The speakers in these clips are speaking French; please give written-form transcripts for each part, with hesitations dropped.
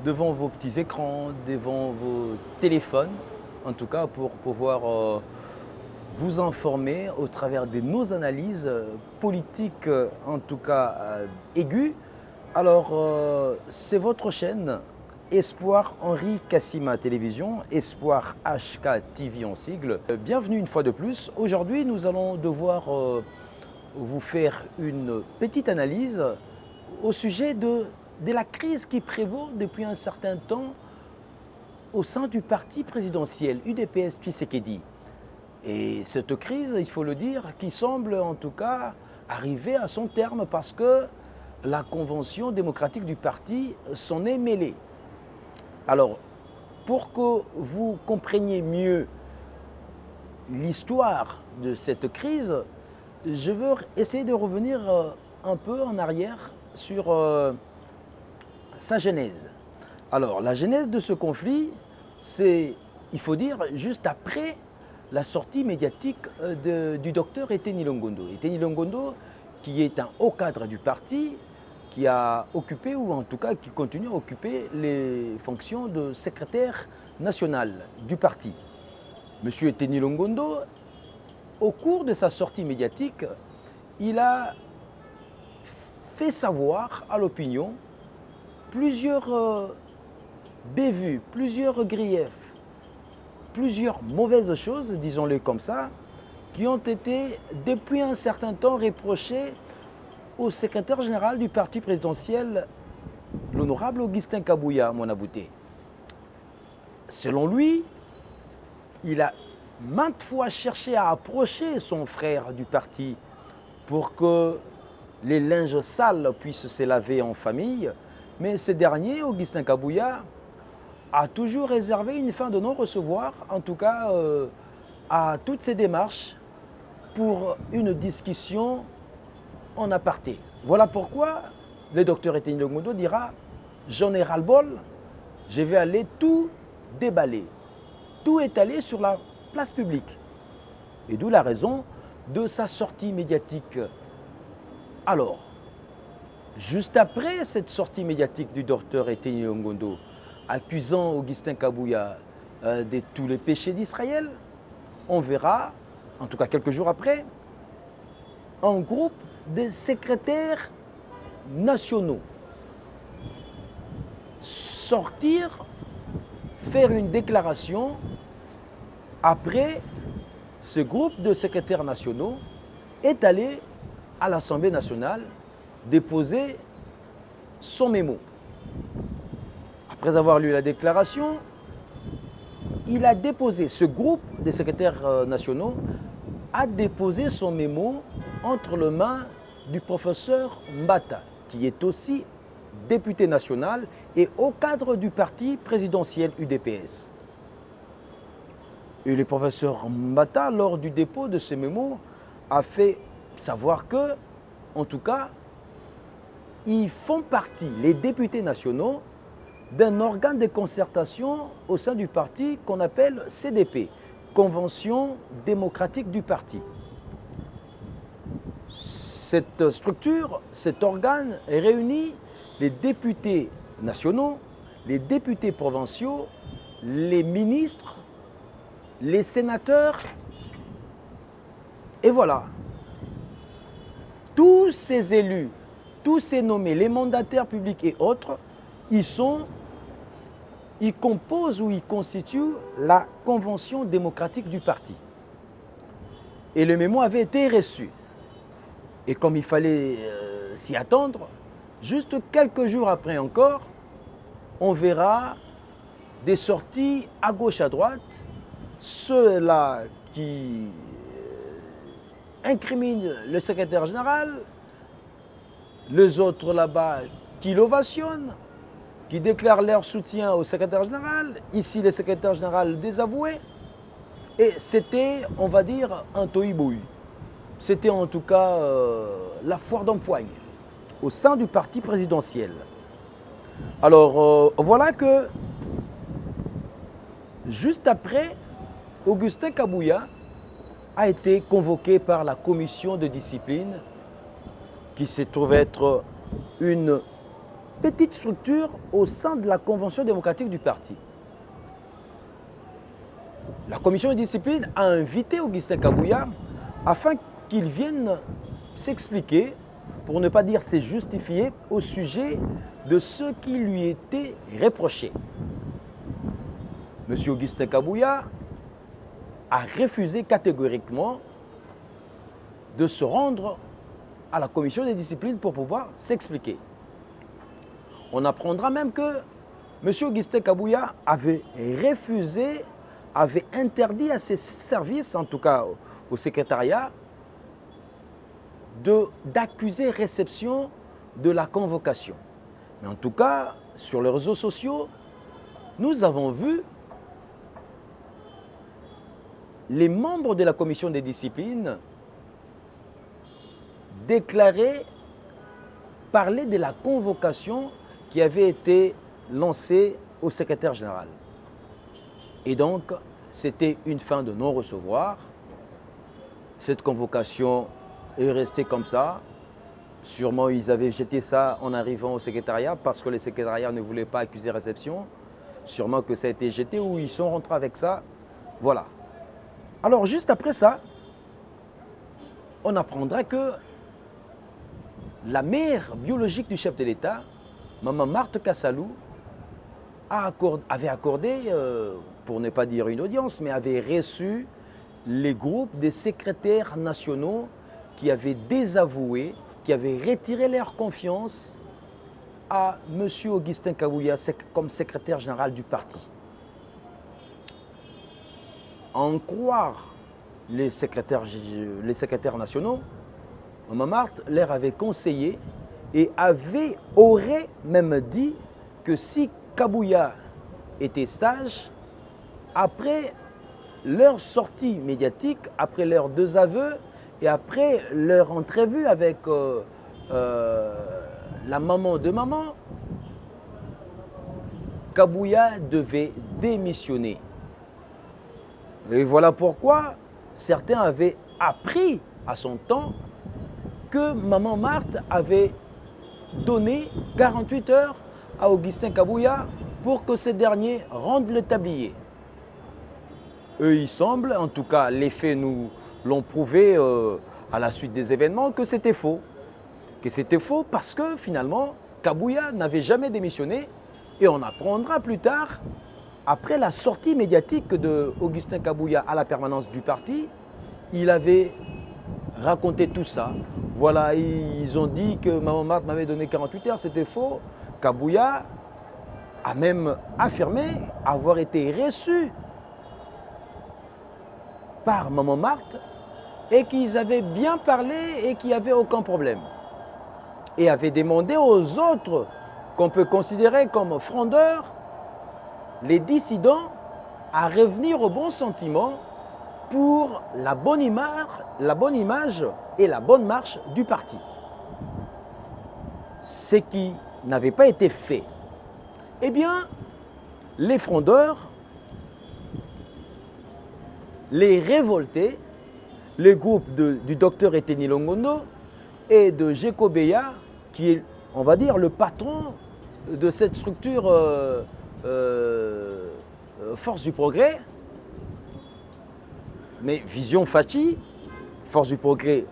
devant vos petits écrans, devant vos téléphones, en tout cas pour pouvoir vous informer au travers de nos analyses politiques, en tout cas aiguës. Alors, c'est votre chaîne Espoir Henri Kassima Télévision, Espoir HK TV en sigle. Bienvenue une fois de plus. Aujourd'hui, nous allons devoir vous faire une petite analyse au sujet de la crise qui prévaut depuis un certain temps au sein du parti présidentiel UDPS Tshisekedi. Et cette crise, il faut le dire, qui semble en tout cas arriver à son terme parce que la convention démocratique du parti s'en est mêlée. Alors, pour que vous compreniez mieux l'histoire de cette crise, je veux essayer de revenir un peu en arrière sur sa genèse. Alors, la genèse de ce conflit, c'est, il faut dire, juste après la sortie médiatique du docteur Eteni Longondo. Eteni Longondo, qui est un haut cadre du parti, qui a occupé, ou en tout cas qui continue à occuper les fonctions de secrétaire national du parti. Monsieur Eteni Longondo, au cours de sa sortie médiatique, il a fait savoir à l'opinion plusieurs bévues, plusieurs griefs, plusieurs mauvaises choses, disons-le comme ça, qui ont été depuis un certain temps reprochées au secrétaire général du parti présidentiel, l'honorable Augustin Kabouya Monabouté. Selon lui, il a maintes fois cherché à approcher son frère du parti pour que les linges sales puissent se laver en famille, mais ce dernier, Augustin Kabouya, a toujours réservé une fin de non-recevoir, en tout cas à toutes ces démarches pour une discussion en aparté. Voilà pourquoi le docteur Eteni Longondo dira « J'en ai ras-le-bol, je vais aller tout déballer, tout étaler sur la place publique. » Et d'où la raison de sa sortie médiatique. Alors, juste après cette sortie médiatique du docteur Eteni Longondo, accusant Augustin Kabouya de tous les péchés d'Israël, on verra, en tout cas quelques jours après, un groupe de secrétaires nationaux sortir, faire une déclaration. Après, ce groupe de secrétaires nationaux est allé à l'Assemblée nationale déposer son mémo. Après avoir lu la déclaration, il a déposé, ce groupe de secrétaires nationaux a déposé son mémo entre les mains du professeur Mbata, qui est aussi député national et au cadre du parti présidentiel UDPS. Et le professeur Mbata, lors du dépôt de ce mémo, a fait savoir que, en tout cas, ils font partie, les députés nationaux, d'un organe de concertation au sein du parti qu'on appelle CDP, Convention démocratique du parti. Cette structure, cet organe réunit les députés nationaux, les députés provinciaux, les ministres, les sénateurs, et voilà. Tous ces élus, tous ces nommés, les mandataires publics et autres, ils composent ou ils constituent la convention démocratique du parti. Et le mémo avait été reçu. Et comme il fallait s'y attendre, juste quelques jours après encore, on verra des sorties à gauche, à droite, ceux-là qui incriminent le secrétaire général, les autres là-bas qui l'ovationnent, qui déclarent leur soutien au secrétaire général, ici le secrétaire général désavoué. Et c'était, on va dire, un tohu-bohu. C'était en tout cas la foire d'empoigne au sein du parti présidentiel. Alors voilà que juste après, Augustin Kabouya a été convoqué par la commission de discipline qui se trouve être une petite structure au sein de la Convention démocratique du parti. La commission de discipline a invité Augustin Kabouya afin qu'il vienne s'expliquer, pour ne pas dire se justifier, au sujet de ce qui lui était reproché. M. Augustin Kabouya a refusé catégoriquement de se rendre à la commission des disciplines pour pouvoir s'expliquer. On apprendra même que M. Augustin Kabouya avait refusé, avait interdit à ses services, en tout cas au secrétariat, d'accuser réception de la convocation. Mais en tout cas, sur les réseaux sociaux, nous avons vu les membres de la commission des disciplines déclarer, parler de la convocation qui avait été lancée au secrétaire général. Et donc, c'était une fin de non-recevoir. Cette convocation est restée comme ça. Sûrement, ils avaient jeté ça en arrivant au secrétariat parce que le secrétariat ne voulait pas accuser réception. Sûrement que ça a été jeté ou ils sont rentrés avec ça. Voilà. Alors, juste après ça, on apprendra que la mère biologique du chef de l'État, Maman Marthe Kassalou, avait accordé, pour ne pas dire une audience, mais avait reçu les groupes des secrétaires nationaux qui avaient désavoué, qui avaient retiré leur confiance à M. Augustin Kabouya comme secrétaire général du parti. En croire les secrétaires nationaux, Maman Marthe leur avait conseillé et aurait même dit que si Kabouya était sage, après leur sortie médiatique, après leurs deux aveux et après leur entrevue avec la maman de maman, Kabouya devait démissionner. Et voilà pourquoi certains avaient appris à son temps que Maman Marthe avait donné 48 heures à Augustin Kabouya pour que ce dernier rende le tablier. Il semble, en tout cas les faits nous l'ont prouvé à la suite des événements, que c'était faux. Que c'était faux parce que finalement Kabouya n'avait jamais démissionné et on apprendra plus tard, après la sortie médiatique de Augustin Kabouya à la permanence du parti, il avait raconté tout ça. Voilà, ils ont dit que Maman Marthe m'avait donné 48 heures, c'était faux. Kabouya a même affirmé avoir été reçu par Maman Marthe et qu'ils avaient bien parlé et qu'il n'y avait aucun problème. Et avait demandé aux autres qu'on peut considérer comme frondeurs, les dissidents, à revenir au bon sentiment pour la bonne image et la bonne marche du parti. Ce qui n'avait pas été fait. Eh bien, les frondeurs, les révoltés, les groupes du docteur Eteni Longondo et de Jeko Beya, qui est, on va dire, le patron de cette structure Force du Progrès, mais Vision Fachi, Force du Progrès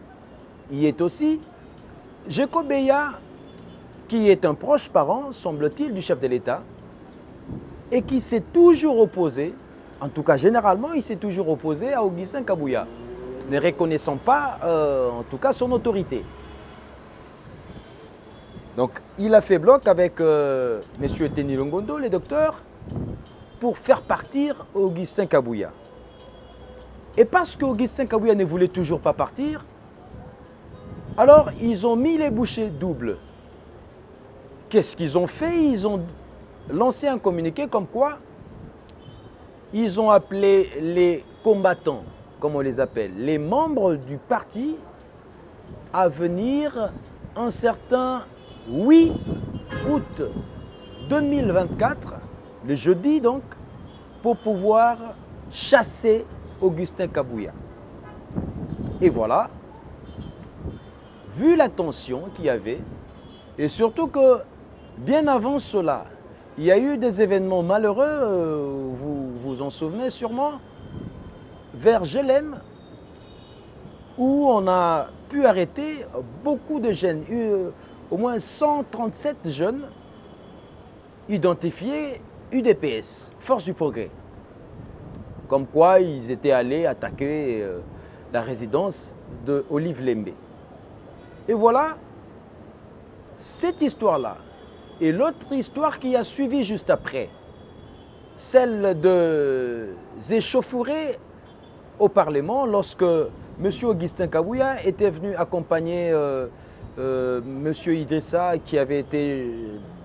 y est aussi. Jeko Beya, qui est un proche parent, semble-t-il, du chef de l'État, et qui s'est toujours opposé, en tout cas généralement, il s'est toujours opposé à Augustin Kabouya, ne reconnaissant pas, en tout cas, son autorité. Donc, il a fait bloc avec M. Eteni Longondo, le docteur, pour faire partir Augustin Kabouya. Et parce qu'Augustin Kabouya ne voulait toujours pas partir, alors ils ont mis les bouchées doubles. Qu'est-ce qu'ils ont fait? Ils ont lancé un communiqué comme quoi ils ont appelé les combattants, comme on les appelle, les membres du parti, à venir un certain 8 août 2024, le jeudi donc, pour pouvoir chasser Augustin Kabouya. Et voilà, vu la tension qu'il y avait, et surtout que Bien avant cela, il y a eu des événements malheureux, vous vous en souvenez sûrement, vers Jélem, où on a pu arrêter beaucoup de jeunes, au moins 137 jeunes identifiés UDPS, Force du Progrès. Comme quoi ils étaient allés attaquer la résidence de Olive Lembe. Et voilà, cette histoire-là, et l'autre histoire qui a suivi juste après, celle des échauffourées au Parlement lorsque M. Augustin Kabouya était venu accompagner M. Idrissa, qui avait été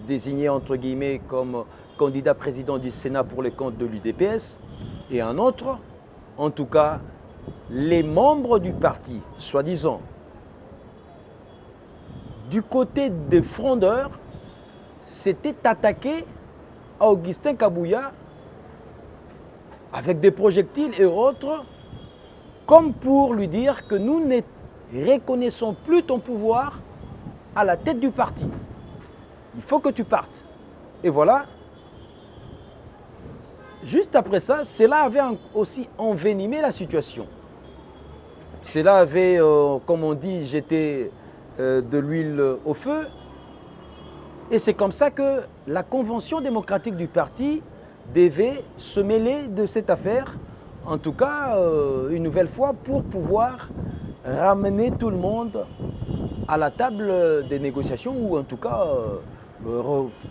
désigné entre guillemets comme candidat président du Sénat pour les comptes de l'UDPS, et un autre, en tout cas, les membres du parti, soi-disant, du côté des frondeurs, s'étaient attaqués à Augustin Kabouya avec des projectiles et autres, comme pour lui dire que nous ne reconnaissons plus ton pouvoir à la tête du parti. Il faut que tu partes. Et voilà. Juste après ça, cela avait aussi envenimé la situation. Cela avait, comme on dit, jeté de l'huile au feu. Et c'est comme ça que la convention démocratique du parti devait se mêler de cette affaire, en tout cas une nouvelle fois, pour pouvoir ramener tout le monde à la table des négociations, ou en tout cas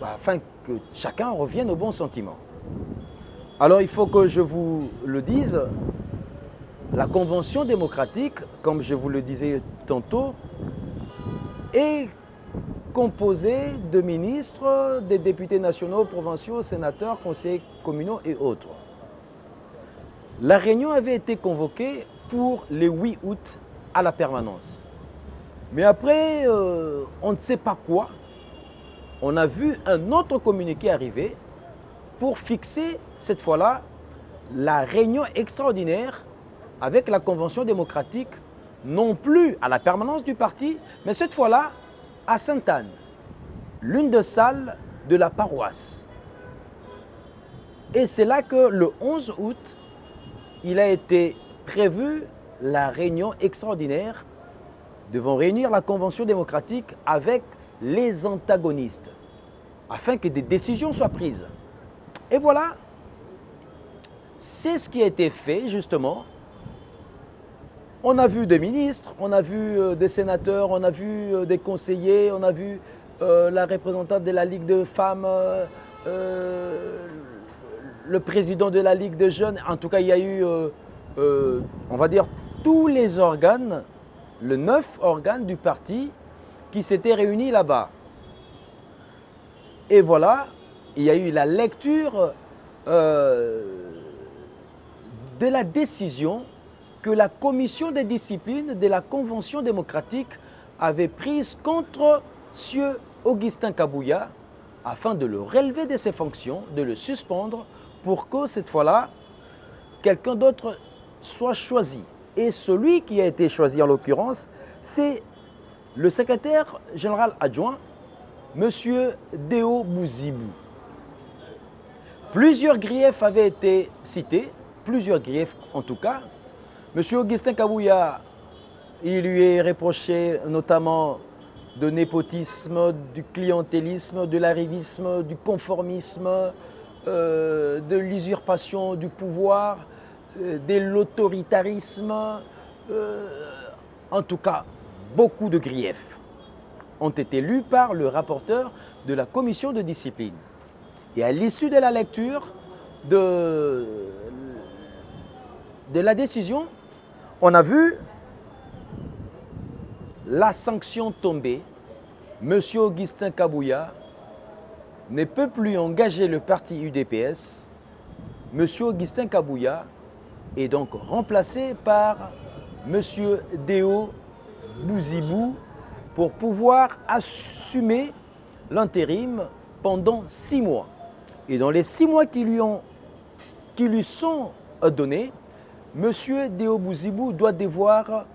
afin que chacun revienne au bon sentiment. Alors il faut que je vous le dise, la convention démocratique, comme je vous le disais tantôt, est composée de ministres, des députés nationaux, provinciaux, sénateurs, conseillers communaux et autres. La réunion avait été convoquée pour le 8 août à la permanence. Mais après, on ne sait pas quoi, on a vu un autre communiqué arriver pour fixer cette fois-là la réunion extraordinaire avec la convention démocratique, non plus à la permanence du parti, mais cette fois-là à Sainte-Anne, l'une des salles de la paroisse. Et c'est là que le 11 août, il a été prévu la réunion extraordinaire devant réunir la convention démocratique avec les antagonistes, afin que des décisions soient prises. Et voilà, c'est ce qui a été fait justement. On a vu des ministres, on a vu des sénateurs, on a vu des conseillers, on a vu la représentante de la Ligue de femmes, le président de la Ligue des jeunes. En tout cas, il y a eu, on va dire, tous les organes, le 9 organes du parti qui s'étaient réunis là-bas. Et voilà, il y a eu la lecture de la décision que la commission des disciplines de la Convention démocratique avait prise contre M. Augustin Kabouya afin de le relever de ses fonctions, de le suspendre pour que cette fois-là, quelqu'un d'autre soit choisi. Et celui qui a été choisi en l'occurrence, c'est le secrétaire général adjoint, M. Deo Bouzibou. Plusieurs griefs avaient été cités, plusieurs griefs en tout cas. M. Augustin Kabouya, il lui est reproché notamment de népotisme, du clientélisme, de l'arrivisme, du conformisme, de l'usurpation du pouvoir, de l'autoritarisme. En tout cas, beaucoup de griefs ont été lus par le rapporteur de la commission de discipline. Et à l'issue de la lecture de la décision, on a vu la sanction tomber. M. Augustin Kabouya ne peut plus engager le parti UDPS. M. Augustin Kabouya est donc remplacé par M. Deo Bouzibou pour pouvoir assumer l'intérim pendant 6 mois. Et dans les 6 mois qui lui sont donnés, M. Deo Bouzibou doit devoir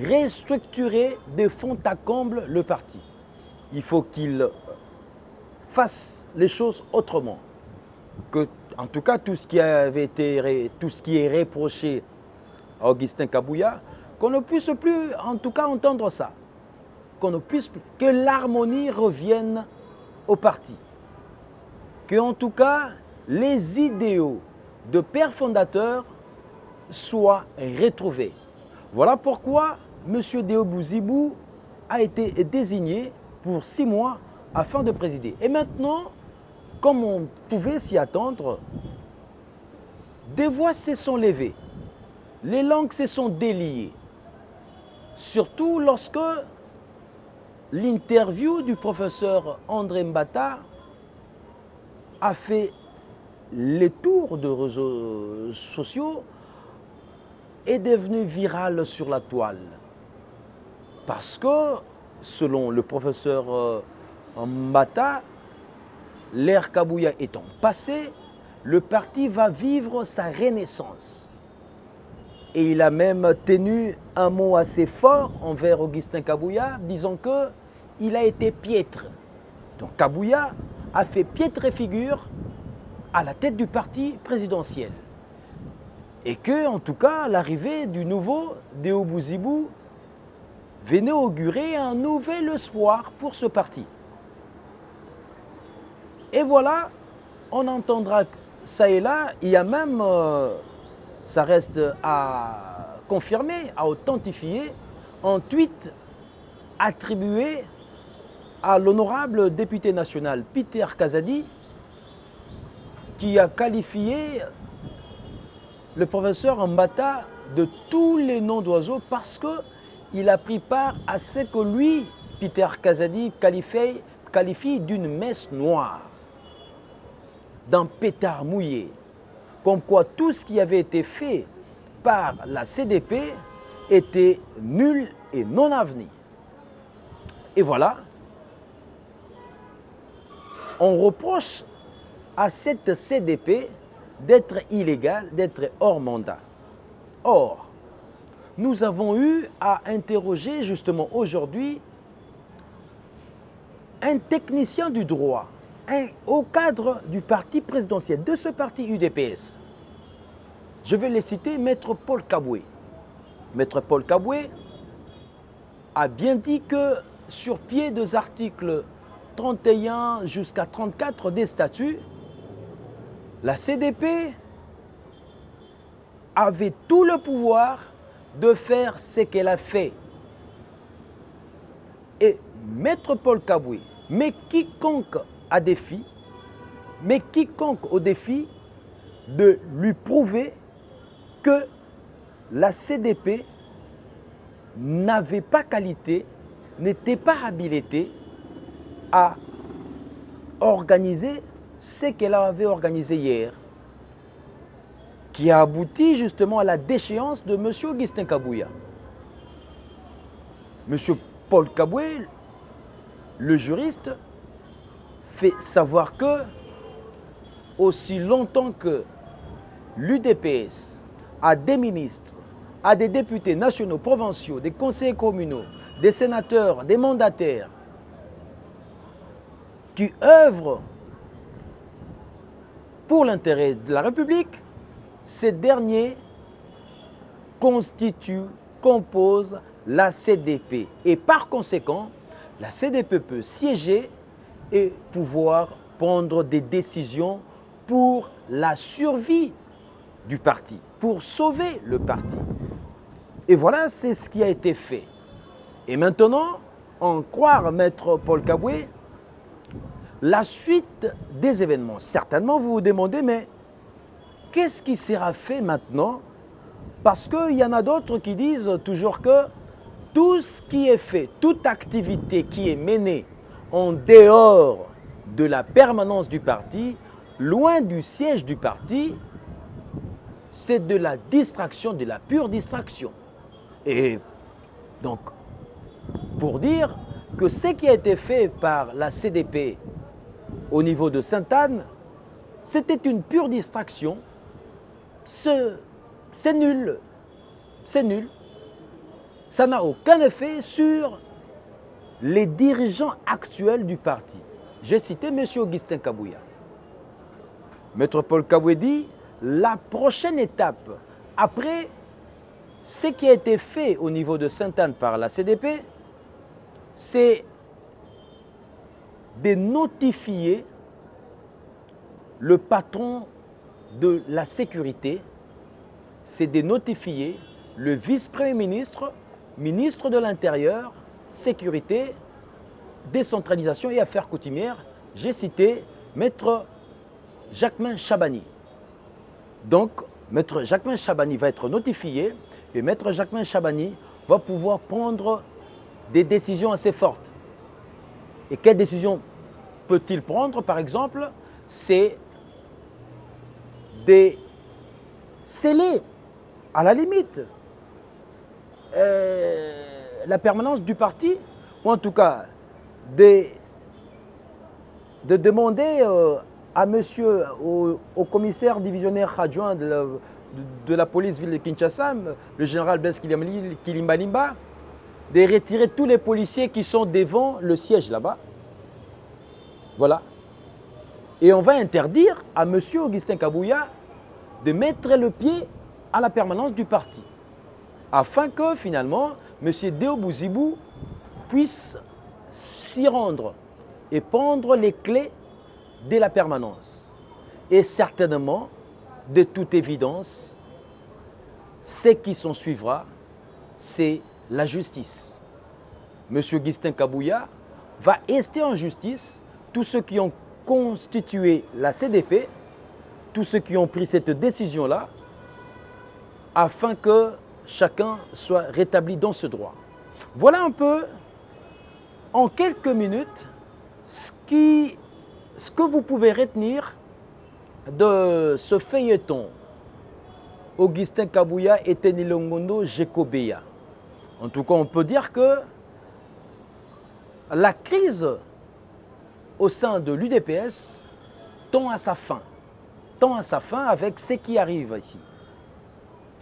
restructurer de fond à comble le parti. Il faut qu'il fasse les choses autrement. Que, en tout cas, tout ce qui est reproché à Augustin Kabouya, qu'on ne puisse plus, en tout cas, entendre ça. Que l'harmonie revienne au parti. Que, en tout cas, les idéaux de père fondateur soient retrouvés. Voilà pourquoi M. Déo Bouzibou a été désigné pour 6 mois afin de présider. Et maintenant, comme on pouvait s'y attendre, des voix se sont levées, les langues se sont déliées, surtout lorsque l'interview du professeur André Mbata a fait les tours de réseaux sociaux, est devenu virale sur la toile. Parce que, selon le professeur Mbata, l'ère Kabouya étant passée, le parti va vivre sa renaissance. Et il a même tenu un mot assez fort envers Augustin Kabouya, disant qu'il a été piètre. Donc Kabouya a fait piètre figure à la tête du parti présidentiel. Et que, en tout cas, l'arrivée du nouveau Déo Bouzibou venait augurer un nouvel espoir pour ce parti. Et voilà, on entendra ça et là, il y a même, ça reste à confirmer, à authentifier, un tweet attribué à l'honorable député national Peter Kazadi, qui a qualifié le professeur Mbata de tous les noms d'oiseaux parce qu'il a pris part à ce que lui, Peter Kazadi, qualifie d'une messe noire, d'un pétard mouillé, comme quoi tout ce qui avait été fait par la CDP était nul et non avenu. Et voilà, on reproche à cette CDP d'être illégale, d'être hors mandat. Or, nous avons eu à interroger justement aujourd'hui un technicien du droit, au cadre du parti présidentiel, de ce parti UDPS. Je vais les citer, Maître Paul Kaboué. Maître Paul Kaboué a bien dit que sur pied des articles 31 jusqu'à 34 des statuts, la CDP avait tout le pouvoir de faire ce qu'elle a fait. Et Maître Paul Kaboué, mais quiconque au défi de lui prouver que la CDP n'avait pas qualité, n'était pas habilitée à organiser ce qu'elle avait organisé hier, qui a abouti justement à la déchéance de M. Augustin Kabouya. M. Paul Kaboué, le juriste, fait savoir que, aussi longtemps que l'UDPS a des ministres, a des députés nationaux, provinciaux, des conseillers communaux, des sénateurs, des mandataires, qui œuvrent pour l'intérêt de la République, ces derniers composent la CDP. Et par conséquent, la CDP peut siéger et pouvoir prendre des décisions pour la survie du parti, pour sauver le parti. Et voilà, c'est ce qui a été fait. Et maintenant, en croire Maître Paul Kaboué, la suite des événements. Certainement, vous vous demandez, mais qu'est-ce qui sera fait maintenant? Parce qu'il y en a d'autres qui disent toujours que tout ce qui est fait, toute activité qui est menée en dehors de la permanence du parti, loin du siège du parti, c'est de la distraction, de la pure distraction. Et donc, pour dire que ce qui a été fait par la CDP au niveau de Sainte-Anne, c'était une pure distraction. C'est nul. C'est nul. Ça n'a aucun effet sur les dirigeants actuels du parti. j'ai cité M. Augustin Kabouya. Maître Paul Kaboué dit, la prochaine étape, après ce qui a été fait au niveau de Sainte-Anne par la CDP, c'est de notifier le patron de la sécurité, c'est de notifier le vice-premier ministre, ministre de l'Intérieur, sécurité, décentralisation et affaires coutumières. J'ai cité Maître Jacquemain Chabani. Donc, Maître Jacquemain Chabani va être notifié et Maître Jacquemain Chabani va pouvoir prendre des décisions assez fortes. Et quelles décisions peut-il prendre, par exemple? C'est de sceller, à la limite, la permanence du parti, ou en tout cas de demander à monsieur, au commissaire divisionnaire adjoint de la police ville de Kinshasa, le général Blaise Kilimbalimba, de retirer tous les policiers qui sont devant le siège là-bas. Voilà. Et on va interdire à M. Augustin Kabouya de mettre le pied à la permanence du parti, afin que finalement M. Deo Bouzibou puisse s'y rendre et prendre les clés de la permanence. Et certainement, de toute évidence, ce qui s'en suivra, c'est la justice. M. Augustin Kabouya va rester en justice. Tous ceux qui ont constitué la CDP, tous ceux qui ont pris cette décision-là, afin que chacun soit rétabli dans ce droit. Voilà un peu, en quelques minutes, ce que vous pouvez retenir de ce feuilleton. Augustin Kabouya et Tenilongondo Jekobeya. En tout cas, on peut dire que la crise au sein de l'UDPS tend à sa fin. Tend à sa fin avec ce qui arrive ici.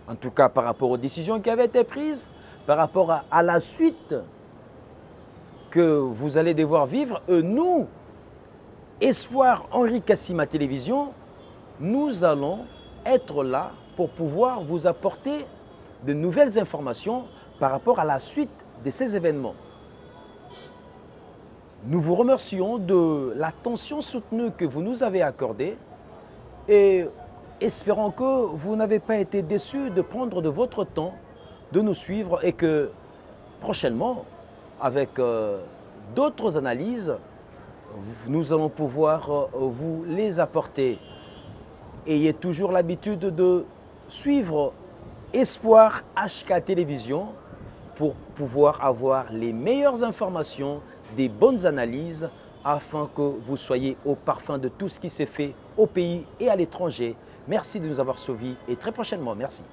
En tout cas, par rapport aux décisions qui avaient été prises, par rapport à la suite que vous allez devoir vivre, nous, Espoir Henri Kassima Télévision, nous allons être là pour pouvoir vous apporter de nouvelles informations par rapport à la suite de ces événements. Nous vous remercions de l'attention soutenue que vous nous avez accordée et espérons que vous n'avez pas été déçus de prendre de votre temps de nous suivre et que prochainement, avec d'autres analyses, nous allons pouvoir vous les apporter. Ayez toujours l'habitude de suivre Espoir HK Télévision pour pouvoir avoir les meilleures informations, des bonnes analyses, afin que vous soyez au parfum de tout ce qui s'est fait au pays et à l'étranger. Merci de nous avoir suivis et très prochainement, merci.